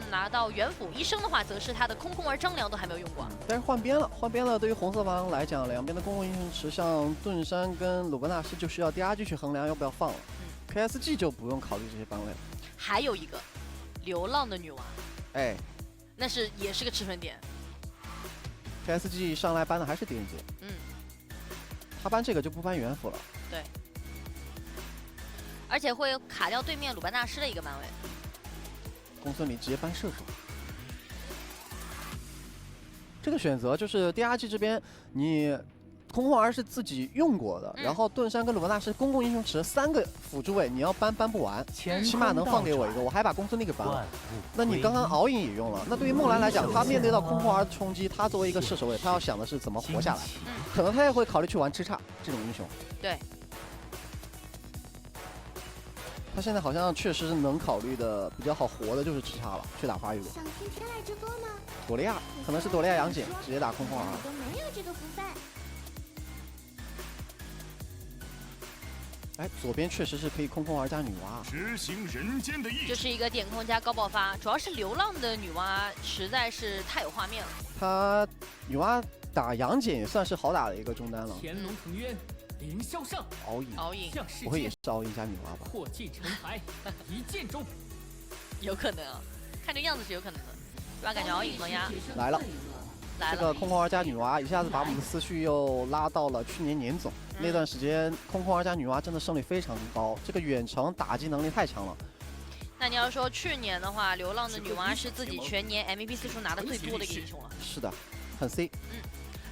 能拿到元辅。医生的话，则是他的空空儿张良都还没有用过。但是换边了，换边了。对于红色方来讲，两边的公共英雄池，像盾山跟鲁伯纳斯就需要DRG去衡量要不要放了。KSG 就不用考虑这些班位了。还有一个流浪的女娃，哎，那也是个吃分点。KSG 上来搬的还是狄仁杰。他搬这个就不搬元辅了。对。而且会卡掉对面鲁班大师的一个班位。公孙离直接搬射手。这个选择就是 DRG 这边你。空空儿是自己用过的，然后盾山跟鲁班大师公共英雄池3个辅助位，你要搬不完，起码能放给我一个，我还把公孙离给搬了。那你刚刚敖影也用了，那对于梦兰来讲，他面对到空空儿的冲击，他作为一个射手位，他要想的是怎么活下来，可能他也会考虑去玩吃叉这种英雄。对。他现在好像确实能考虑的比较好活的就是吃叉了，去打发育路。想听天籁之歌吗？朵莉亚可能是朵莉亚杨戬直接打空空儿。都没有这个福分。哎，左边确实是可以空空儿加女娲，执行人间的意志，就是一个点空加高爆发，主要是流浪的女娲实在是太有画面了。她女娲打杨戬也算是好打的一个中单了。天龙腾渊，凌霄上，敖影，向世不会也是敖影加女娲吧？破镜成台，一剑中，有可能啊，看这样子是有可能的，对吧？感觉敖影萌呀来了。这个空空儿加女娲一下子把我们的思绪又拉到了去年年总那段时间，空空儿加女娲真的胜率非常高，这个远程打击能力太强了。那你要说去年的话，流浪的女娲是自己全年 MVP 次数拿的最多的一个英雄了。是的，很 C。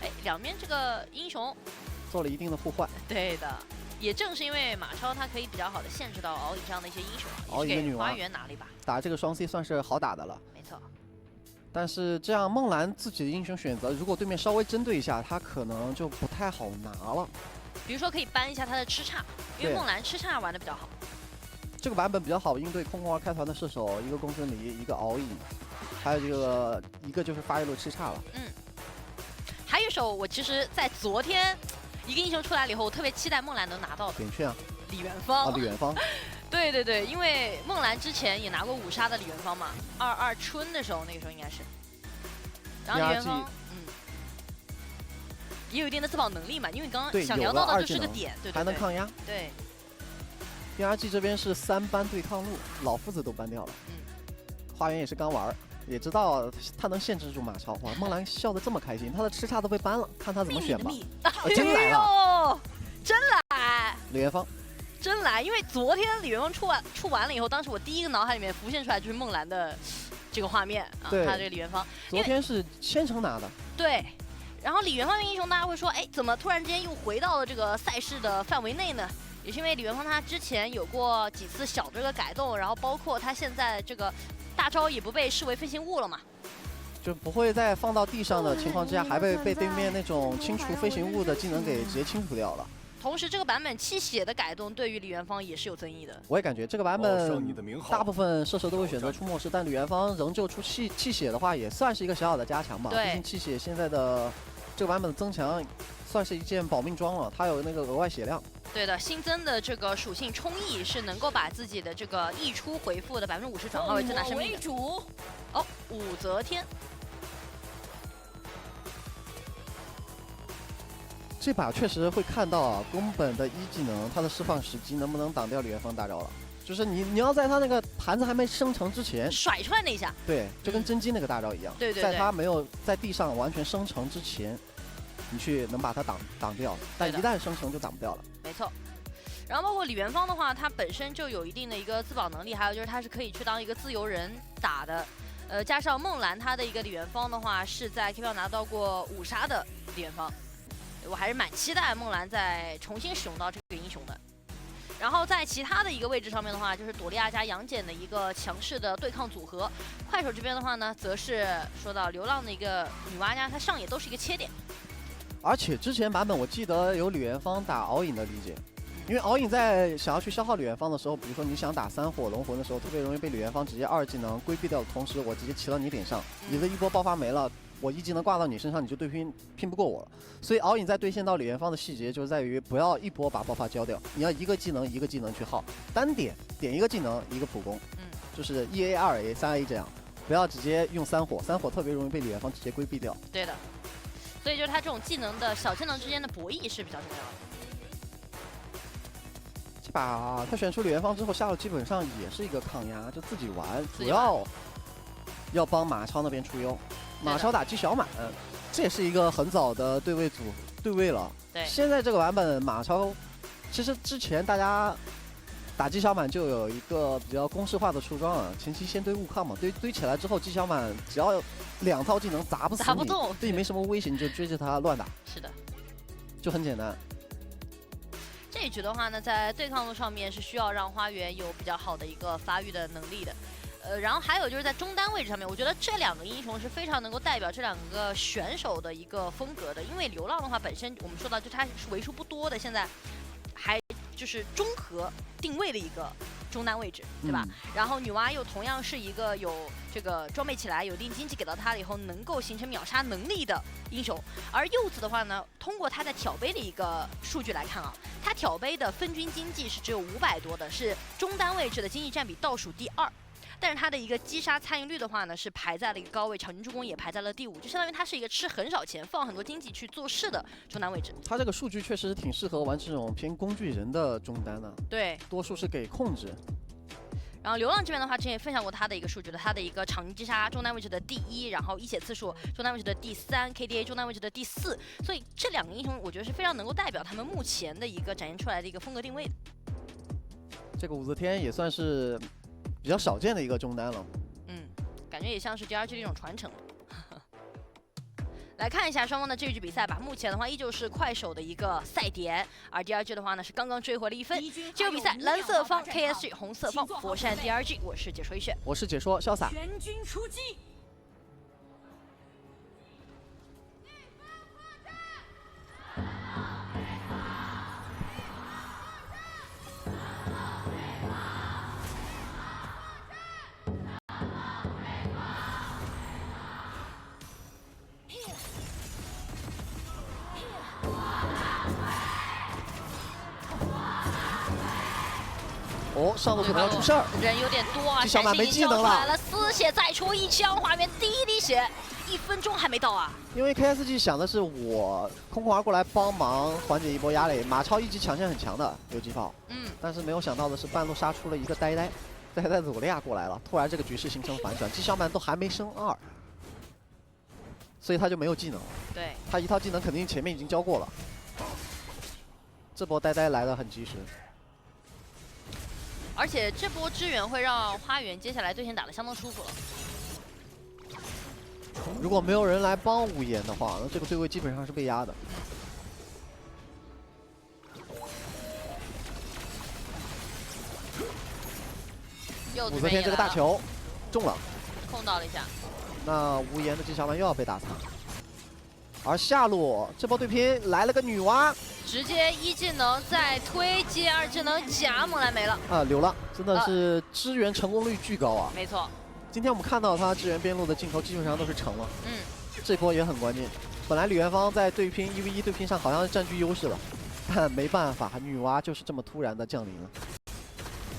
哎，两边这个英雄做了一定的互换。对的，也正是因为马超他可以比较好的限制到敖影这样的一些英雄，敖影的女娲花园拿了一把，打这个双 C 算是好打的了。没错。但是这样梦兰自己的英雄选择，如果对面稍微针对一下，他可能就不太好拿了。比如说可以搬一下他的吃叉，因为梦兰吃叉玩的比较好。这个版本比较好应对空空儿开团的射手，一个公孙离，一个敖影，还有这个一个就是发育路吃叉了。还有一手，我其实在昨天一个英雄出来了以后，我特别期待梦兰能拿到的。点券啊！李元芳。李元芳。对对对，因为梦兰之前也拿过5杀的李元芳嘛，22春的时候，那个时候应该是。然后李元芳，也有一定的自保能力嘛，因为刚刚想聊到的就是个点，对对对，还能抗压。对。DRG 这边是3班对抗路，老夫子都搬掉了。花园也是刚玩，也知道他能限制住马超。哇，梦兰笑得这么开心，他的吃叉都被搬了，看他怎么选吧。真来了，真来！李元芳。真来，因为昨天李元芳出完了以后，当时我第一个脑海里面浮现出来就是梦兰的这个画面啊，他这个李元芳。昨天是千城拿的。对，然后李元芳的英雄，大家会说，哎，怎么突然之间又回到了这个赛事的范围内呢？也是因为李元芳他之前有过几次小这个改动，然后包括他现在这个大招也不被视为飞行物了嘛。就不会在放到地上的情况之下，还被对面那种清除飞行物的技能给直接清除掉了。同时，这个版本弃血的改动对于李元芳也是有争议的。我也感觉这个版本大部分射手都会选择出末世，但李元芳仍旧出弃血的话，也算是一个小小的加强吧。毕竟弃血现在的这个版本的增强，算是一件保命装了，它有那个额外血量。对的，新增的这个属性冲役是能够把自己的这个溢出回复的50%转化为正大生命的。哦，武则天。这把确实会看到啊，宫本的1技能，它的释放时机能不能挡掉李元芳大招了？就是你要在他那个盘子还没生成之前甩出来那一下，对，就跟甄姬那个大招一样，对，在他没有在地上完全生成之前，你去能把它挡掉，但一旦生成就挡不掉了。没错。然后包括李元芳的话，他本身就有一定的一个自保能力，还有就是他是可以去当一个自由人打的。加上梦兰他的一个李元芳的话，是在 KPL 拿到过5杀的李元芳。我还是蛮期待梦兰再重新使用到这个英雄的。然后在其他的一个位置上面的话，就是朵莉亚加杨戬的一个强势的对抗组合。快手这边的话呢，则是说到流浪的一个女娲家，她上野都是一个切点。而且之前版本我记得有李元芳打敖影的理解，因为敖影在想要去消耗李元芳的时候，比如说你想打3火龙魂的时候，特别容易被李元芳直接2技能规避掉的同时，我直接骑到你脸上，你的一波爆发没了。我1技能挂到你身上，你就对拼不过我了。所以敖影在对线到李元芳的细节就在于不要一波把爆发交掉，你要一个技能一个技能去耗，单点一个技能一个普攻，就是1A 2A 3A 这样。不要直接用3火，3火特别容易被李元芳直接规避掉。对的，所以就是他这种技能的小技能之间的博弈是比较重要的。这把他选出李元芳之后，下路基本上也是一个抗压，就自己玩，自己玩主要帮马超那边出优。马超打姬小满，这也是一个很早的对位了。对，现在这个版本马超，其实之前大家打姬小满就有一个比较公式化的出装啊，前期先堆物抗嘛，堆起来之后，姬小满只要2套技能砸不死你，砸不动，对你没什么威胁，你就追着他乱打。是的，就很简单。这一局的话呢，在对抗路上面是需要让花园有比较好的一个发育的能力的。然后还有就是在中单位置上面，我觉得这2个英雄是非常能够代表这2个选手的一个风格的。因为流浪的话，本身我们说到就它是为数不多的，现在还就是综合定位的一个中单位置，对吧？然后女娲又同样是一个有这个装备起来有一定经济给到她了以后，能够形成秒杀能力的英雄。而柚子的话呢，通过他在挑杯的一个数据来看啊，他挑杯的分均经济是只有500多的，是中单位置的经济占比倒数第2。但是他的一个击杀参与率的话呢，是排在了一个高位，巧凝助攻也排在了第5，就相当于他是一个吃很少钱、放很多经济去做事的中单位置。他这个数据确实挺适合玩这种偏工具人的中单的，对，多数是给控制。然后流浪这边的话，之前也分享过他的一个数据的，他的一个场均击杀中单位置的第1，然后一血次数中单位置的第3，KDA 中单位置的第4，所以这2个英雄我觉得是非常能够代表他们目前的一个展现出来的一个风格定位的。这个武则天也算是比较少见的一个中单了，感觉也像是 DRG 的一种传承。来看一下双方的这一局比赛吧。目前的话依旧是快手的一个赛点，而 DRG 的话呢是刚刚追回了1分。这个比赛蓝色方 KSG， 红色方佛山 DRG。我是解说一雪，我是解说潇洒。全军出击！哦，上路可能要出事儿，人有点多啊！这小满没技能了，丝血再出1枪，花园第1滴血，1分钟还没到啊！因为 KSG 想的是我空空而过来帮忙缓解一波压力，马超1级抢线很强的，有击炮，但是没有想到的是半路杀出了一个呆佐利亚过来了，突然这个局势形成反转，姬小满都还没升2，所以他就没有技能了。对，他一套技能肯定前面已经交过了，这波呆来得很及时。而且这波支援会让花园接下来对线打得相当舒服了。如果没有人来帮无言的话，那这个对位基本上是被压的。武则天这个大球中了，控到了一下。那无言的姬小满又要被打残。而下路这波对拼来了个女娲，直接1技能再推，接2技能夹猛男没了。流浪真的是支援成功率巨高啊！没错，今天我们看到他支援边路的镜头基本上都是成了。这波也很关键。本来李元芳在对拼1v1对拼上好像是占据优势了，但没办法，女娲就是这么突然的降临了。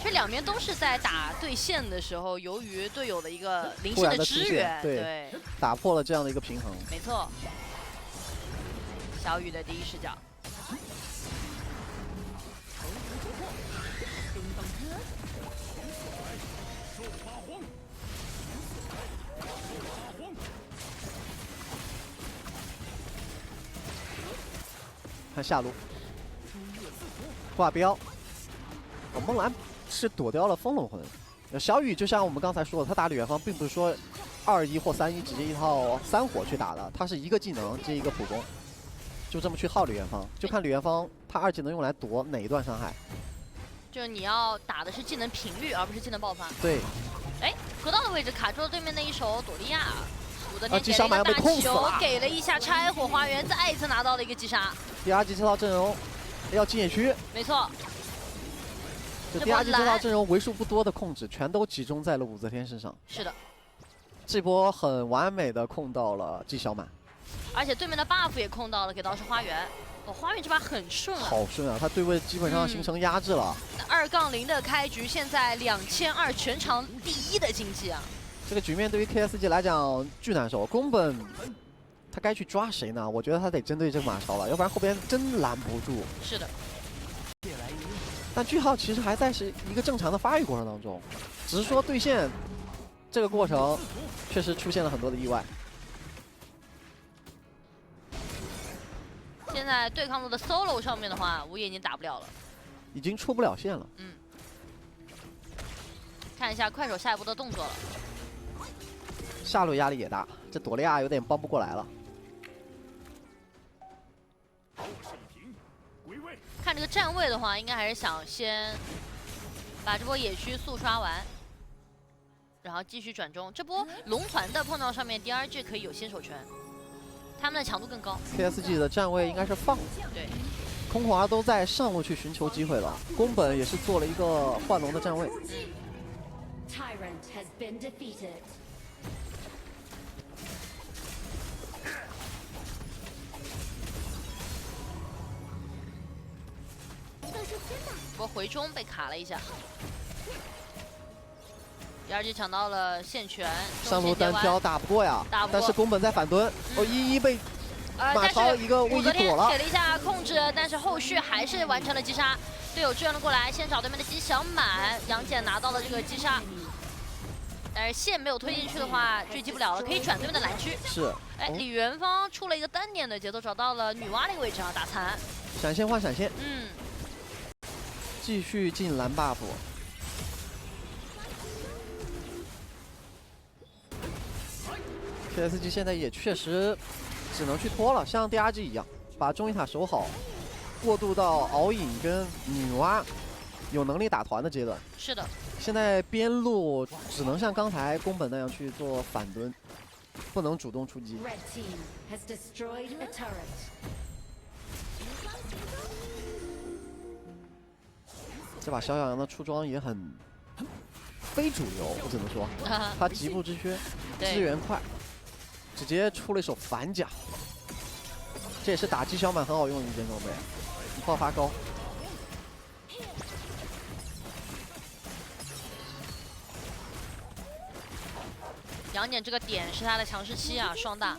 其实2边都是在打对线的时候，由于队友的一个零星的支援，对，打破了这样的一个平衡。没错。小雨的第一视角。看下路，挂标。梦兰是躲掉了风龙魂。小雨就像我们刚才说的，他打李元芳并不是说2-1或3-1直接一套3火去打的，他是一个技能接一个普攻。就这么去耗李元芳，就看李元芳他2技能用来躲哪一段伤害。就是你要打的是技能频率，而不是技能爆发。对。哎，河道的位置卡住了对面的一手朵利亚，武则天姬小满要被控死了，给了一下拆火花园，再一次拿到了一个击杀。第2级这套阵容要进野区。没错。就第2级这套阵容为数不多的控制，全都集中在了武则天身上。是的。这波很完美的控到了姬小满。而且对面的 buff 也控到了，给到是花园。花园这把很顺啊，好顺啊！他对位基本上形成压制了。2-0的开局，现在2200全场第1的经济啊！这个局面对于 KSG 来讲巨难受。宫本他该去抓谁呢？我觉得他得针对这个马超了，要不然后边真拦不住。是的。但句号其实还在是一个正常的发育过程当中，只是说对线这个过程确实出现了很多的意外。现在对抗路的 solo 上面的话，无野已经打不了了，已经出不了线了。嗯。看一下快手下一步的动作了。下路压力也大，这朵利亚有点帮不过来了。看这个站位的话，应该还是想先把这波野区速刷完，然后继续转中。这波龙团的碰到上面 DRG 可以有先手权，他们的强度更高。KSG 的站位应该是放。对。空华都在上路去寻求机会了，宫本也是做了一个幻龙的站位。Tyrant has been defeated. 不过回中被卡了一下。DRG 抢到了线权，上路单挑打不过呀，但是宫本在反蹲，一被马超一个位移躲了，给了一下控制，但是后续还是完成了击杀，队友支援了过来，先找对面的姬小满，杨戬拿到了这个击杀，但是线没有推进去的话追击不了了，可以转对面的蓝区。是，哎，李元芳出了一个单点的节奏，找到了女娲那个位置啊，打残，闪现换闪现，嗯，继续进蓝 buff。KSG 现在也确实只能去拖了，像 DRG 一样，把中一塔守好，过渡到敖影跟女娲有能力打团的阶段。是的。现在边路只能像刚才宫本那样去做反蹲，不能主动出击。这把小小羊的出装也很非主流，我只能说，他极步之靴，支援快。直接出了一手反甲，这也是打击小满很好用的一件装备，爆发高。杨戬这个点是他的强势期啊，双大。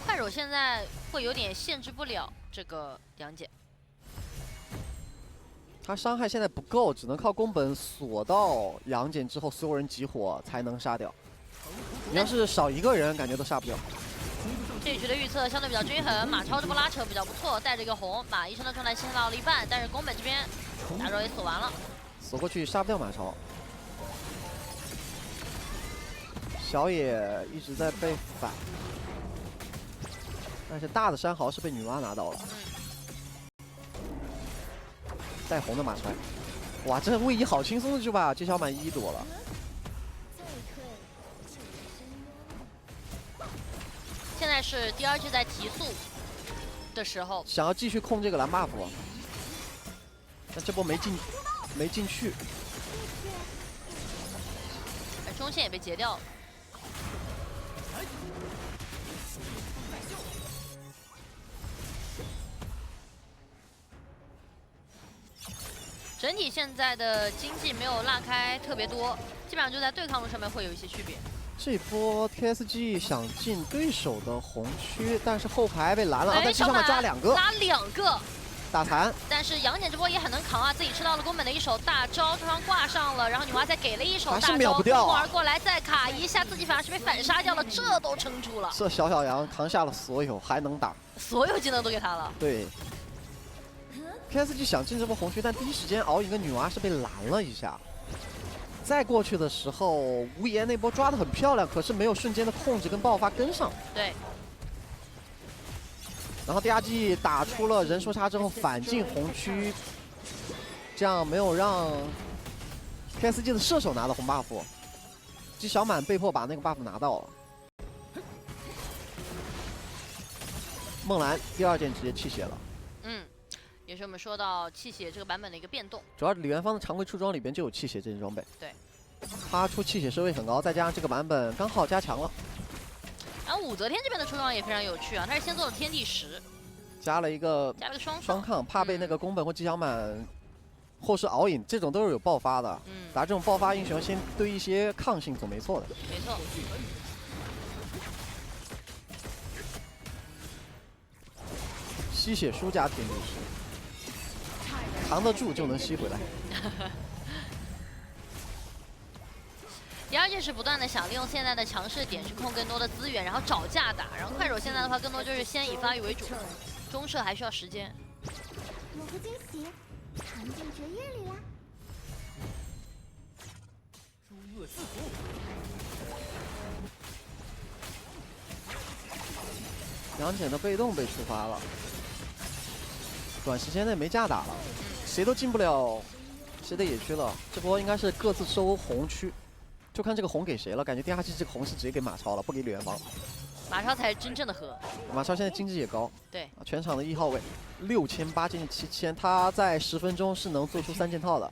快手现在会有点限制不了这个杨戬，他伤害现在不够，只能靠宫本锁到杨戬之后，所有人集火才能杀掉。你要是少一个人，感觉都杀不掉。这一局的预测相对比较均衡，马超这波拉扯比较不错，带着一个红，把医生的状态清到了一半，但是宫本这边大招也锁完了，锁过去杀不掉马超。小野一直在被反，但是大的山豪是被女娲拿到了。带红的马超，哇，这位移好轻松的就把姬小满一躲了。现在是DRG在提速的时候，想要继续控这个蓝 buff， 但这波没进去，而中线也被截掉了。整体现在的经济没有拉开特别多，基本上就在对抗路上面会有一些区别。这波 KSG 想进对手的红区，但是后排被拦了，但姬小满抓2个，拉2个，打残。但是杨戬这波也很能扛啊，自己吃到了宫本的一手大招，突然挂上了，然后女娲再给了一手大招，秒不掉而过来再卡一下，自己反而是被反杀掉了，这都撑住了。这小羊扛下了所有，还能打，所有技能都给他了。对。KSG 想进这波红区，但第一时间敖影跟女娲是被拦了一下。再过去的时候，无言那波抓得很漂亮，可是没有瞬间的控制跟爆发跟上。对。然后 DRG 打出了人数差之后反进红区，这样没有让 KSG 的射手拿到红 buff， 姬小满被迫把那个 buff 拿到了。梦蓝第2件直接弃血了。也是我们说到气血这个版本的一个变动，主要李元芳的常规出装里边就有气血这件装备。对，他出气血收位很高，再加上这个版本刚好加强了。然后武则天这边的出装也非常有趣啊，他是先做了天地10，加了一个双抗，怕被那个宫本或姬小满或是敖影，这种都是有爆发的。嗯，打这种爆发英雄，先堆一些抗性总没错的。没错。吸血输加铁律师，扛得住就能吸回来。第二件是不断的想利用现在的强势点去控更多的资源，然后找架打。然后快手现在的话，更多就是先以发育为主，中射还需要时间。有个惊喜，藏进折页里啦。诸恶自负。杨戬的被动被触发了，短时间内没架打了，谁都进不了谁的野区了。这波应该是各自收红区，就看这个红给谁了。感觉第二季这个红是直接给马超了，不给李元芳。马超才是真正的核。马超现在经济也高，对，全场的1号位，6800接近7000，他在10分钟是能做出3件套的。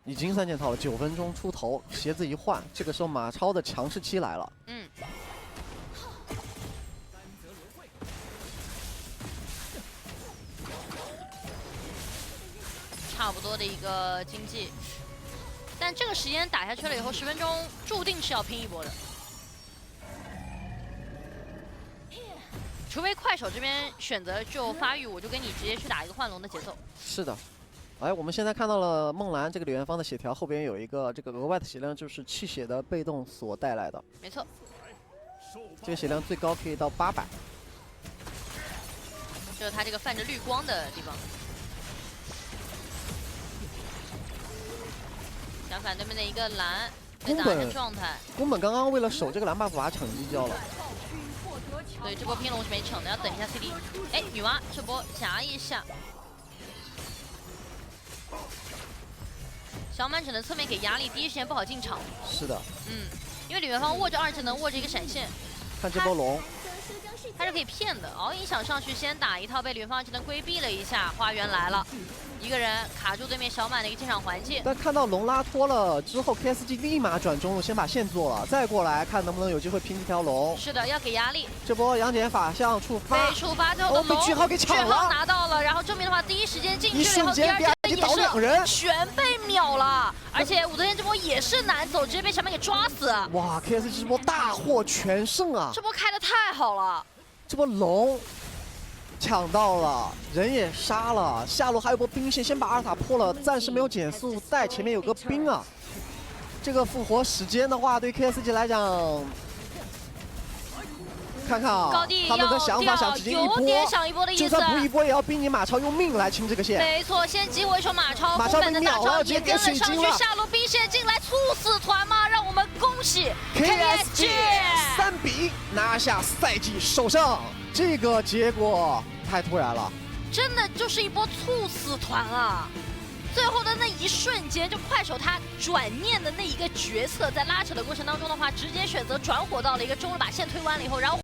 已经3件套了，9分钟出头，鞋子一换，这个时候马超的强势期来了。嗯。差不多的一个经济，但这个时间打下去了以后，10分钟注定是要拼一波的，除非快手这边选择就发育，我就跟你直接去打一个换龙的节奏。是的，哎，我们现在看到了梦蓝这个李元芳的血条后边有一个这个额外的血量，就是弃血的被动所带来的。没错，这个血量最高可以到800，就是它这个泛着绿光的地方。相反，对面的一个蓝被打成状态。宫本刚刚为了守这个蓝 buff 把惩击交了。对，这波拼龙是没逞的，要等一下 CD。哎，女娲这波夹一下，小满只能侧面给压力，第一时间不好进场。是的，因为李元芳握着2技能，握着一个闪现。看这波龙，他是可以骗的。敖影想上去先打一套，被李元芳2技能规避了一下，花园来了。一个人卡住对面小满的一个进场环境，但看到龙拉脱了之后 ，KSG 立马转中路，先把线做了，再过来看能不能有机会拼这条龙。是的，要给压力。这波杨戬法相触发，被触发之后的龙，被句号给抢了，句号拿到了，然后正面的话第一时间进去了以后，第二也倒2人，全被秒了，而且武则天这波也是难走，直接被小满给抓死。哇 ，KSG 这波大获全胜啊！这波开的太好了，这波龙。抢到了，人也杀了，下路还有波兵线，先把阿尔塔破了，暂时没有减速带，前面有个兵啊。这个复活时间的话，对 KSG 来讲，看看啊，他们的想法想直接一波，就算不一波也要逼你马超用命来清这个线。没错，先击为首马超，马超被秒了，直接给水晶了。下路兵线进来，猝死团吗？让我们恭喜 KSG 3比拿下赛季首胜。这个结果太突然了，真的就是一波猝死团啊！最后的那一瞬间，就快手他转念的那一个决策，在拉扯的过程当中的话，直接选择转火到了一个中路，把线推完了以后，然后。